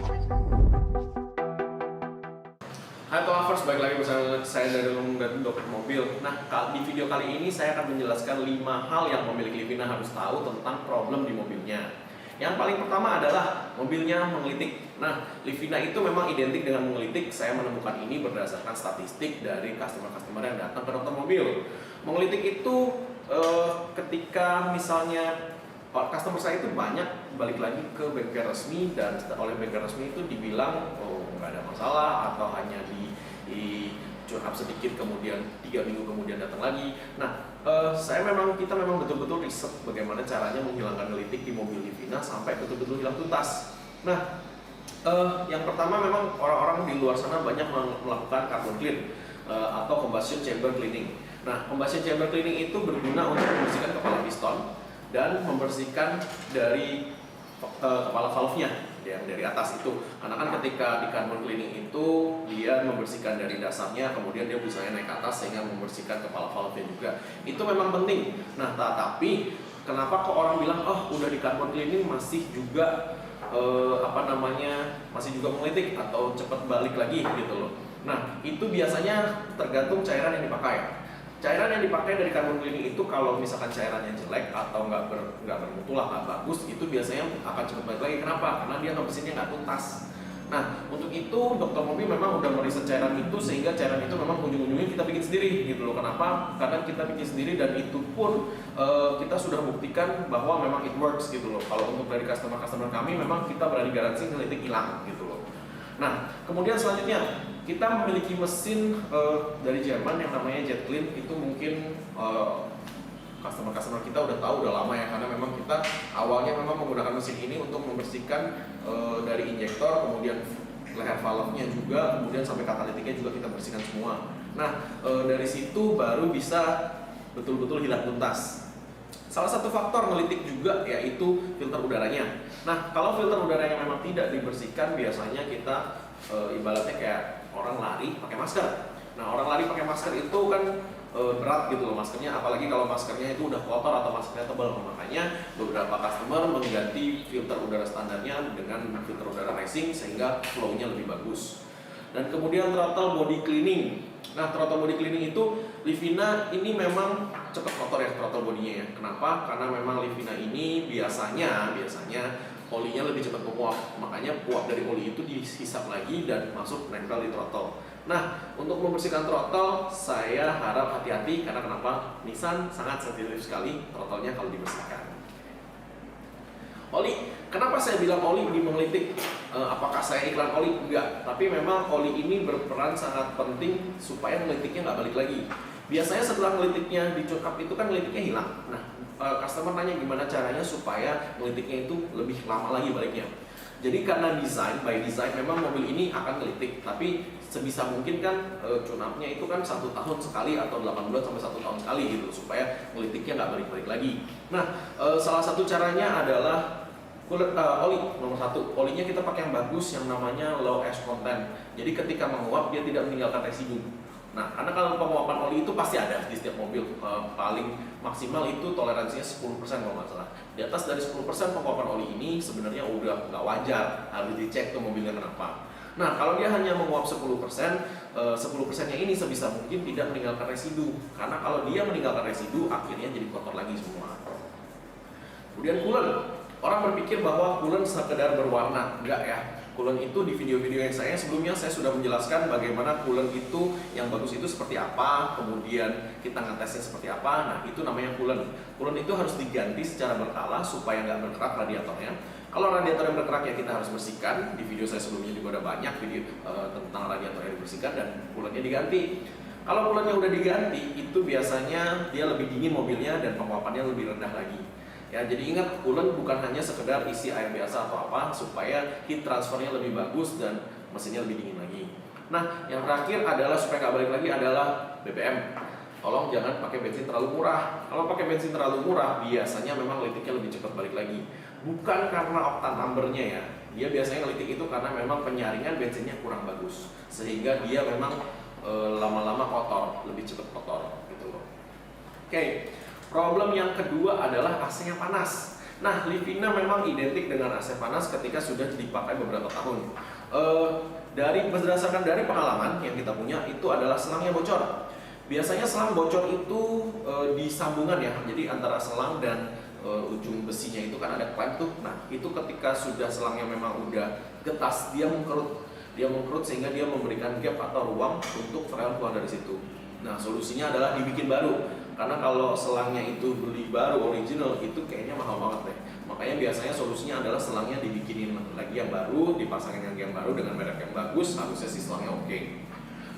Hai Lovers, balik lagi bersama saya dari Dokter Mobil. Nah, di video kali ini saya akan menjelaskan 5 hal yang pemilik Livina harus tahu tentang problem di mobilnya. Yang paling pertama adalah mobilnya menggelitik. Nah, Livina itu memang identik dengan menggelitik. Saya menemukan ini berdasarkan statistik dari customer-customer yang datang ke dokter mobil. Menggelitik itu ketika misalnya customer saya itu banyak balik lagi ke bengkel resmi, dan oleh bengkel resmi itu dibilang nggak ada masalah atau hanya di curhat sedikit kemudian 3 minggu kemudian datang lagi. Nah, kita memang betul-betul riset bagaimana caranya menghilangkan gelitik di mobil Livina sampai betul-betul hilang tuntas. Nah, yang pertama memang orang-orang di luar sana banyak melakukan carbon clean atau combustion chamber cleaning. Nah, combustion chamber cleaning itu berguna untuk membersihkan kepala piston dan membersihkan dari kepala valve-nya yang dari atas itu. Karena kan ketika di carbon cleaning itu dia membersihkan dari dasarnya, kemudian dia bisa naik ke atas sehingga membersihkan kepala valve-nya juga. Itu memang penting. Nah, tapi kenapa kok orang bilang udah di carbon cleaning masih juga masih juga menggelitik atau cepat balik lagi gitu loh. Nah, itu biasanya tergantung cairan yang dipakai. Cairan yang dipakai dari carbon cleaning itu kalau misalkan cairannya jelek atau nggak bermutu lah, nggak bagus, itu biasanya akan cepat balik lagi. Kenapa? Karena dia ngebersihinnya nggak tuntas. Nah, untuk itu dokter mobil memang udah meriset cairan itu sehingga cairan itu memang ujung-ujungnya kita bikin sendiri gitu loh. Kenapa? Karena kita bikin sendiri dan itu pun kita sudah buktikan bahwa memang it works gitu loh. Kalau untuk dari customer kami memang kita berani garansi ngelitik hilang gitu loh. Nah, kemudian selanjutnya kita memiliki mesin dari Jerman yang namanya Jet Clean. Itu mungkin customer kita udah tahu udah lama ya, karena memang kita awalnya memang menggunakan mesin ini untuk membersihkan dari injektor, kemudian leher valve-nya juga, kemudian sampai katalitiknya juga kita bersihkan semua. Nah, dari situ baru bisa betul-betul hilang tuntas. Salah satu faktor ngelitik juga yaitu filter udaranya. Nah, kalau filter udaranya memang tidak dibersihkan, biasanya kita ibaratnya kayak orang lari pakai masker. Nah, orang lari pakai masker itu kan berat gitu loh maskernya, apalagi kalau maskernya itu udah kotor atau maskernya tebal. Makanya beberapa customer mengganti filter udara standarnya dengan filter udara racing sehingga flow-nya lebih bagus. Dan kemudian throttle body cleaning. Nah, throttle body cleaning itu Livina ini memang cepat kotor ya throttle bodinya ya. Kenapa? Karena memang Livina ini biasanya olinya lebih cepat menguap, makanya uap dari oli itu dihisap lagi dan masuk nempel di throttle. Nah, untuk membersihkan throttle saya harap hati-hati, karena kenapa? Nissan sangat sensitif sekali throttle-nya kalau dibersihkan. Oli, kenapa saya bilang oli di menggelitik? Apakah saya iklan oli? Enggak, tapi memang oli ini berperan sangat penting supaya ngelitiknya nggak balik lagi. Biasanya setelah ngelitiknya di-tune up itu kan ngelitiknya hilang. Nah, customer nanya gimana caranya supaya ngelitiknya itu lebih lama lagi baliknya. Jadi karena by design memang mobil ini akan ngelitik, tapi sebisa mungkin kan tune up-nya itu kan 1 tahun sekali atau 8 bulan sampai 1 tahun sekali gitu, supaya ngelitiknya nggak balik-balik lagi. Nah, salah satu caranya adalah oli nomor 1. Olinya kita pakai yang bagus yang namanya low ash content. Jadi ketika menguap dia tidak meninggalkan residu. Nah, karena kalau penguapan oli itu pasti ada di setiap mobil, paling maksimal itu toleransinya 10% kalau nggak salah. Di atas dari 10% penguapan oli ini sebenarnya udah nggak wajar, harus dicek tuh mobilnya kenapa. Nah, kalau dia hanya menguap 10%, 10%-nya ini sebisa mungkin tidak meninggalkan residu. Karena kalau dia meninggalkan residu, akhirnya jadi kotor lagi semua. Kemudian coolant. Orang berpikir bahwa coolant sekedar berwarna, enggak ya. Coolant itu di video-video yang sebelumnya saya sudah menjelaskan bagaimana coolant itu yang bagus itu seperti apa, kemudian kita ngetesnya seperti apa. Nah, itu namanya coolant. Coolant itu harus diganti secara berkala supaya nggak berkerak radiatornya. Kalau radiator yang berkerak ya kita harus bersihkan. Di video saya sebelumnya juga ada banyak video tentang radiator yang dibersihkan dan coolantnya diganti. Kalau coolantnya udah diganti, itu biasanya dia lebih dingin mobilnya dan penguapannya lebih rendah lagi. Ya, jadi ingat, coolant bukan hanya sekedar isi air biasa atau apa, supaya heat transfernya lebih bagus dan mesinnya lebih dingin lagi. Nah, yang terakhir adalah supaya nggak balik lagi adalah BBM. Tolong jangan pakai bensin terlalu murah. Kalau pakai bensin terlalu murah, biasanya memang ngelitiknya lebih cepat balik lagi. Bukan karena oktan numbernya ya. Dia biasanya ngelitik itu karena memang penyaringan bensinnya kurang bagus, sehingga dia memang lama-lama kotor, lebih cepat kotor gitu loh. Oke. Problem yang kedua adalah AC-nya panas. Nah, Livina memang identik dengan AC panas ketika sudah dipakai beberapa tahun. Berdasarkan dari pengalaman yang kita punya, itu adalah selangnya bocor. Biasanya selang bocor itu di sambungan ya, jadi antara selang dan ujung besinya itu kan ada klem tuh. Nah, itu ketika sudah selangnya memang udah getas, dia mengkerut sehingga dia memberikan gap atau ruang untuk freon keluar dari situ. Nah, solusinya adalah dibikin baru. Karena kalau selangnya itu beli baru original itu kayaknya mahal banget deh. Makanya biasanya solusinya adalah selangnya dibikinin lagi yang baru, dipasangin yang baru dengan merek yang bagus, harusnya si selangnya oke.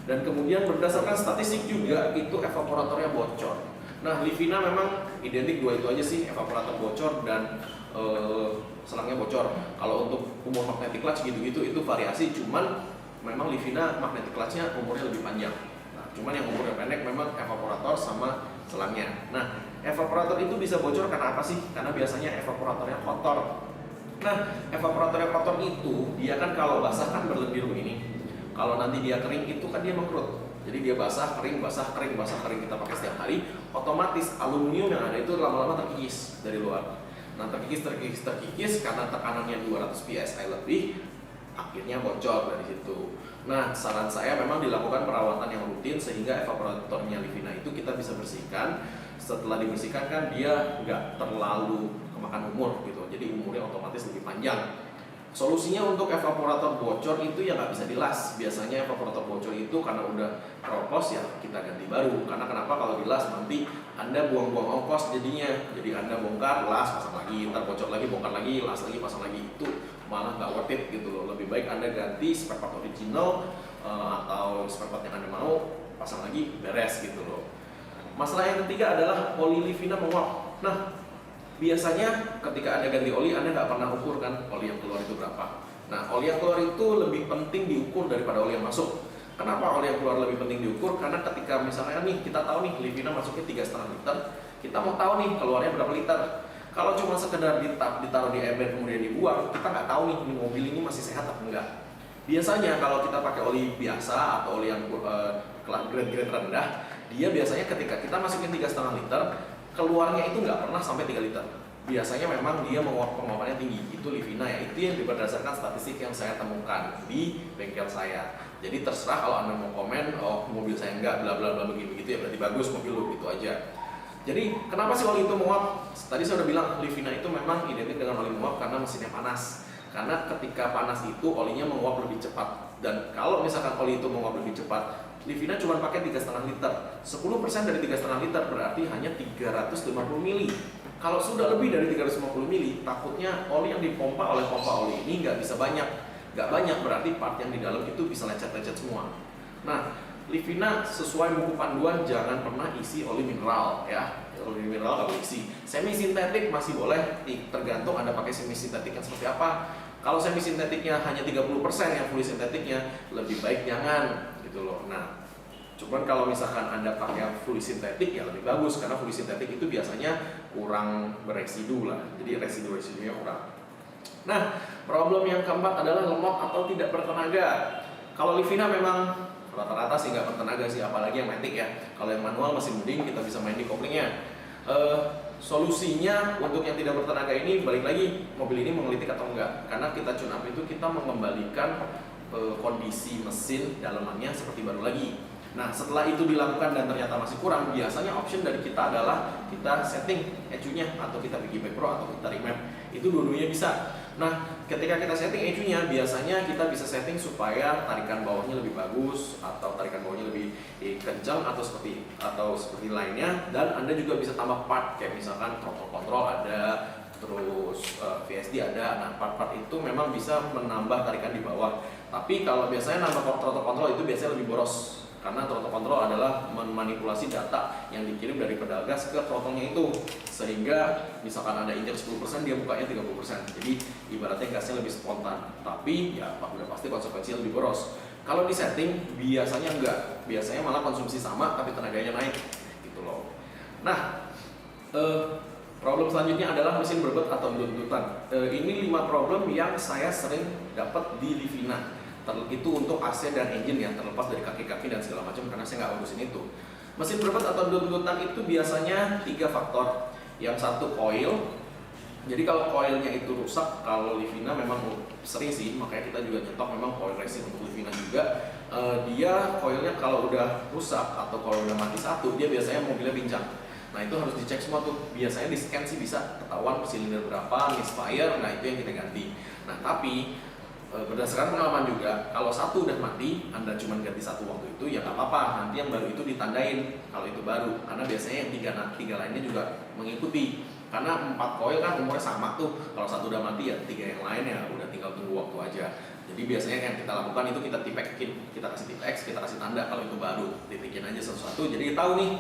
Dan kemudian berdasarkan statistik juga itu evaporatornya bocor. Nah, Livina memang identik dua itu aja sih, evaporator bocor dan selangnya bocor. Kalau untuk umur magnetic clutch gitu-gitu itu variasi, cuman memang Livina magnetic clutchnya umurnya lebih panjang. Nah, cuman yang umurnya pendek memang evaporator sama selangnya. Nah, evaporator itu bisa bocor karena apa sih? Karena biasanya evaporatornya kotor. Nah, evaporatornya kotor itu dia kan kalau basah kan berlendir begini. Kalau nanti dia kering itu kan dia mengkerut. Jadi dia basah, kering, basah, kering, basah, kering kita pakai setiap hari, otomatis aluminium yang ada itu lama-lama terkikis dari luar. Nah, terkikis karena tekanannya 200 psi lebih, akhirnya bocor dari situ. Nah, saran saya memang dilakukan perawatan yang rutin sehingga evaporatornya Livina itu kita bisa bersihkan. Setelah dibersihkan kan dia nggak terlalu kemakan umur gitu, jadi umurnya otomatis lebih panjang. Solusinya untuk evaporator bocor itu ya nggak bisa dilas. Biasanya evaporator bocor itu karena udah keropos ya kita ganti baru. Karena kenapa? Kalau dilas nanti Anda buang-buang ongkos jadinya. Jadi Anda bongkar, las, pasang lagi, ntar bocor lagi, bongkar lagi, las lagi, pasang lagi. Itu malah nggak worth it gitu loh. Lebih baik Anda ganti spare part original atau spare part yang Anda mau, pasang lagi, beres gitu loh. Masalah yang ketiga adalah oli Livina menguap. Nah, biasanya ketika Anda ganti oli, Anda nggak pernah ukur kan oli yang keluar itu berapa. Nah, oli yang keluar itu lebih penting diukur daripada oli yang masuk. Kenapa oli yang keluar lebih penting diukur? Karena ketika misalnya nih, kita tahu nih Livina masuknya 3,5 liter, kita mau tahu nih keluarnya berapa liter. Kalau cuma sekedar ditaruh di ember kemudian dibuang, kita nggak tahu nih mobil ini masih sehat atau enggak. Biasanya kalau kita pakai oli biasa atau oli yang grade-grade rendah, dia biasanya ketika kita masukin 3,5 liter, keluarnya itu nggak pernah sampai 3 liter. Biasanya memang dia penguapannya tinggi. Itu Livina ya, itu yang berdasarkan statistik yang saya temukan di bengkel saya. Jadi terserah kalau Anda mau komen, oh mobil saya enggak, bla bla bla begitu ya, berarti bagus mobil lu, gitu aja. Jadi kenapa sih oli itu menguap? Tadi saya udah bilang Livina itu memang identik dengan oli menguap karena mesinnya panas. Karena ketika panas itu olinya menguap lebih cepat. Dan kalau misalkan oli itu menguap lebih cepat, Livina cuma pakai 3,5 liter. 10% dari 3,5 liter berarti hanya 350 mili. Kalau sudah lebih dari 350 mili, takutnya oli yang dipompa oleh pompa oli ini nggak bisa banyak. Nggak banyak berarti part yang di dalam itu bisa lecet-lecet semua. Nah, Livina sesuai buku panduan jangan pernah isi oli mineral ya. Oli mineral nggak boleh isi. Semi sintetik masih boleh, tergantung Anda pakai semi sintetik yang seperti apa. Kalau semi sintetiknya hanya 30%, yang fully sintetiknya lebih baik jangan gitu loh. Nah, cuman kalau misalkan Anda pakai fully sintetik ya lebih bagus karena fully sintetik itu biasanya kurang beresidu lah. Jadi residu-residunya kurang. Nah, problem yang keempat adalah lemot atau tidak bertenaga. Kalau Livina memang rata-rata sih nggak bertenaga sih, apalagi yang matic ya. Kalau yang manual masih mending, kita bisa main di koplingnya. Solusinya untuk yang tidak bertenaga ini balik lagi mobil ini mengelitik atau enggak. Karena kita tune up itu kita mengembalikan kondisi mesin dalamannya seperti baru lagi. Nah, setelah itu dilakukan dan ternyata masih kurang, biasanya option dari kita adalah kita setting ECU-nya atau kita pergi back pro atau kita remap. Itu dua-duanya bisa. Nah, ketika kita setting ECU-nya, biasanya kita bisa setting supaya tarikan bawahnya lebih bagus atau tarikan bawahnya lebih kencang atau seperti lainnya. Dan Anda juga bisa tambah part kayak misalkan throttle control ada, terus VSD ada. Nah, part-part itu memang bisa menambah tarikan di bawah. Tapi kalau biasanya nambah throttle control itu biasanya lebih boros. Karena throttle control adalah memanipulasi data yang dikirim dari pedal gas ke throttle-nya itu. Sehingga misalkan Anda injek 10%, dia bukanya 30%. Jadi ibaratnya gasnya lebih spontan. Tapi ya udah pasti konsekuensinya lebih boros. Kalau di setting biasanya enggak. Biasanya malah konsumsi sama tapi tenaganya naik gitu loh. Nah, problem selanjutnya adalah mesin berbet atau buntutan. Ini 5 problem yang saya sering dapat di Livina. Itu untuk AC dan engine ya, terlepas dari kaki-kaki dan segala macam karena saya nggak urusin itu. Mesin berbet atau buntutan itu biasanya 3 faktor. Yang satu oil, Jadi kalau coilnya itu rusak, kalau Livina memang sering sih, makanya kita juga nyetok memang coil racing untuk Livina juga. Dia coilnya kalau udah rusak atau kalau udah mati satu, dia biasanya mobilnya pincang. Nah itu harus dicek semua tuh, biasanya di scan sih bisa ketahuan silinder berapa, misfire, nah itu yang kita ganti. Nah tapi berdasarkan pengalaman juga, kalau satu udah mati, Anda cuma ganti satu waktu itu, ya nggak apa-apa, nanti yang baru itu ditandain kalau itu baru, karena biasanya yang tiga lainnya juga mengikuti. Karena 4 coil kan umurnya sama tuh, kalau satu udah mati ya 3 yang lain ya udah tinggal tunggu waktu aja. Jadi biasanya yang kita lakukan itu kita tipekin, kita kasih tip X, kita kasih tanda kalau itu baru, titikin aja satu-satu. Jadi tahu nih,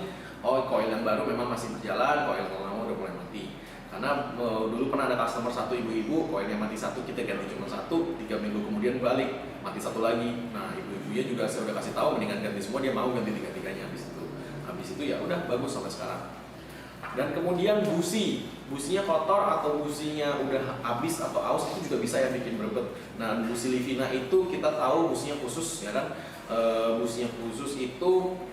oh coil yang baru memang masih berjalan, coil yang lama udah mulai mati. Karena dulu pernah ada customer satu ibu-ibu, coilnya mati satu, kita ganti cuma satu, 3 minggu kemudian balik, mati satu lagi. Nah ibu-ibunya juga saya udah kasih tahu mendingan ganti semua, dia mau ganti 3-3-nya habis itu. Habis itu ya udah bagus sampai sekarang. Dan kemudian businya kotor atau businya udah habis atau aus itu juga bisa ya bikin berbet. Nah busi Livina itu kita tahu businya khusus ya kan, businya khusus itu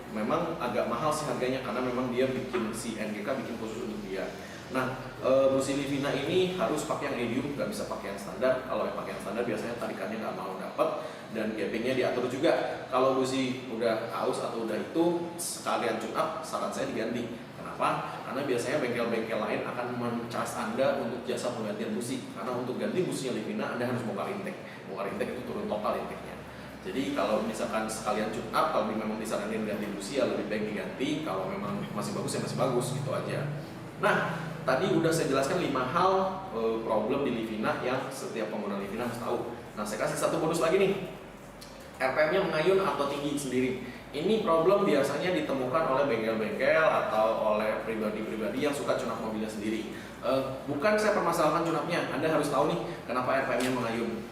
memang agak mahal sih harganya karena memang dia bikin si NGK bikin khusus untuk dia. Nah busi Livina ini harus pakai yang medium, nggak bisa pakai yang standar. Kalau yang pakai yang standar biasanya tarikannya nggak mau dapat dan gapingnya diatur juga. Kalau busi udah aus atau udah itu sekalian tune up, saran saya diganti. Kenapa? Karena biasanya bengkel-bengkel lain akan men-charge Anda untuk jasa penggantian busi. Karena untuk ganti businya Livina, Anda harus bongkar intake. Bongkar intake itu turun total intake-nya. Jadi kalau misalkan sekalian tune up, kalau memang disaranin ganti busi ya lebih baik diganti. Kalau memang masih bagus ya masih bagus, gitu aja. Nah, tadi udah saya jelaskan 5 hal problem di Livina yang setiap pengguna Livina harus tahu. Nah, saya kasih satu bonus lagi nih. RPM-nya mengayun atau tinggi sendiri. Ini problem biasanya ditemukan oleh bengkel-bengkel atau oleh pribadi-pribadi yang suka tune up mobilnya sendiri. Bukan saya permasalahkan tune up-nya, Anda harus tahu nih kenapa RPM-nya mengayun.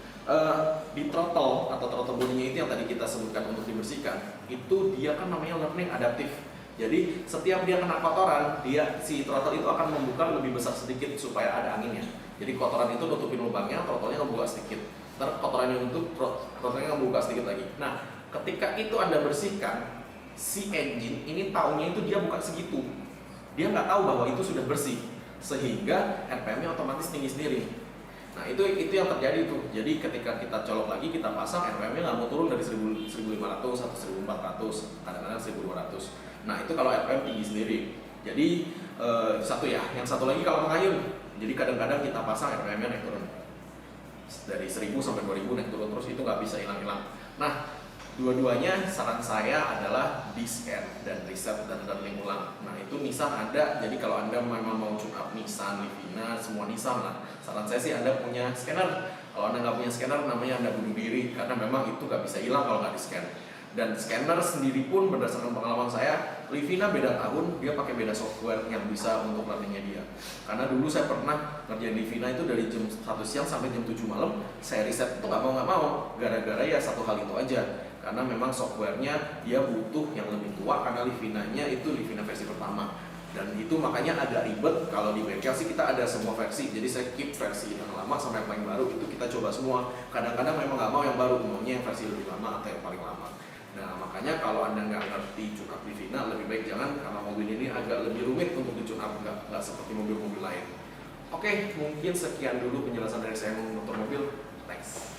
Di throttle atau throttle bodinya itu yang tadi kita sebutkan untuk dibersihkan, itu dia kan namanya learning adaptif. Jadi setiap dia kena kotoran, si throttle itu akan membuka lebih besar sedikit supaya ada anginnya. Jadi kotoran itu nutupin lubangnya, throttle-nya ngebuka sedikit. Ntar kotorannya nutup, throttle-nya ngebuka sedikit lagi. Nah, ketika itu Anda bersihkan, si engine ini taunya itu dia bukan segitu. Dia nggak tahu bahwa itu sudah bersih, sehingga RPM-nya otomatis tinggi sendiri. Nah itu yang terjadi tuh. Jadi ketika kita colok lagi, kita pasang, RPM-nya nggak mau turun dari 1500 atau 1400, kadang-kadang 1200. Nah itu kalau RPM tinggi sendiri. Jadi satu ya. Yang satu lagi kalau mengayun. Jadi kadang-kadang kita pasang RPM-nya naik turun dari 1000 sampai 2000 naik turun terus, itu nggak bisa hilang-hilang. Nah dua-duanya saran saya adalah di scan dan riset dan learning ulang. Nah itu Nissan ada, jadi kalau Anda memang mau tune up Nissan, Livina, semua Nissan lah, saran saya sih Anda punya scanner. Kalau Anda nggak punya scanner, namanya Anda bunuh diri, karena memang itu nggak bisa hilang kalau nggak di scan. Dan scanner sendiri pun berdasarkan pengalaman saya, Livina beda tahun, dia pakai beda software yang bisa untuk learningnya dia. Karena dulu saya pernah ngerjain Livina itu dari jam 1 siang sampai jam 7 malam, saya riset itu nggak mau, gara-gara ya satu hal itu aja. Karena memang softwarenya dia butuh yang lebih tua, karena Livinanya itu Livina versi pertama. Dan itu makanya agak ribet. Kalau di bengkel sih kita ada semua versi, jadi saya keep versi yang lama sampai yang paling baru, itu kita coba semua. Kadang-kadang memang nggak mau yang baru, maunya yang versi lebih lama atau yang paling lama. Nah makanya kalau Anda nggak ngerti tune up Livina, lebih baik jangan, karena mobil ini agak lebih rumit untuk di-tune up, nggak seperti mobil-mobil lain. Oke, mungkin sekian dulu penjelasan dari saya mengenai motor mobil. Thanks.